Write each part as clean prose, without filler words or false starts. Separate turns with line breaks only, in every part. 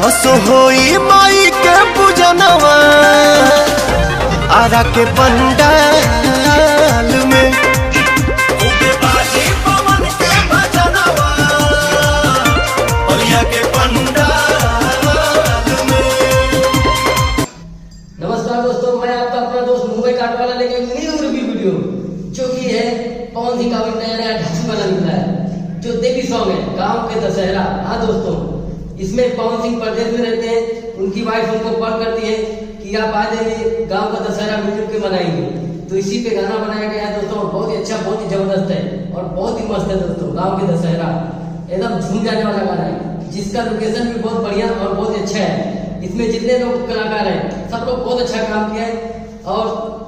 हसो होई माई के पूजनवा आरा के पंडाल में
नमस्कार दोस्तों, मैं आपका अपना दोस्त मुंबई काट वाला लेके न्यू रिव्यू वीडियो जो कि है पवन सिंह का भी नया ढांचा गाना निकला है जो देवी सॉन्ग है गांव के दशहरा। हाँ दोस्तों, इसमें पवन सिंह प्रदेश में रहते हैं, उनकी वाइफ उनको कॉल करती है कि आप आ जाइए गांव का दशहरा मिलजुल के मनाएंगे। तो इसी पे गाना बनाया गया है दोस्तों, बहुत ही अच्छा, बहुत ही जबरदस्त है और बहुत ही मस्त है दोस्तों। गाँव के दशहरा एकदम झूम जाने वाला गाना है जिसका लोकेशन भी बहुत बढ़िया और बहुत अच्छा है। इसमें जितने लोग कलाकार हैं सब लोग बहुत अच्छा काम किया है और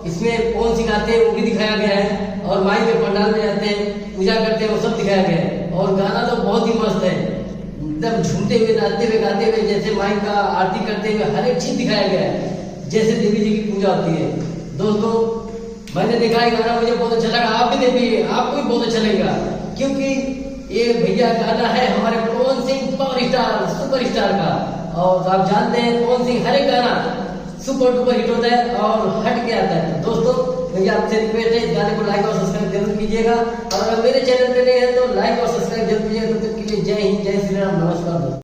इसमें पवन सिंह आते हैं वो भी दिखाया गया है और माई के पंडाल में जाते हैं, पूजा करते हैं, वो सब दिखाया गया है। और गाना तो बहुत ही मस्त है, एकदम झूमते हुए, नाचते हुए, गाते हुए, जैसे माई का आरती करते हुए हर एक चीज दिखाया गया है जैसे देवी जी की पूजा होती है। दोस्तों मैंने देखा है गाना, मुझे बहुत अच्छा लगा, आप भी देखिए, आपको भी बहुत अच्छा लगेगा क्योंकि ये भैया गाना है हमारे Pawan Singh power star superstar का। और आप जानते हैं पवन सिंह हर एक गाना सुपर डुपर हिट होता है और हट के आता है। दोस्तों मेरी आपसे रिक्वेस्ट है इस गाने को लाइक और सब्सक्राइब जरूर कीजिएगा और अगर मेरे चैनल पे नहीं है तो लाइक और सब्सक्राइब जरूर कीजिएगा। तब तक के लिए जय हिंद, जय श्री राम, नमस्कार दोस्तों।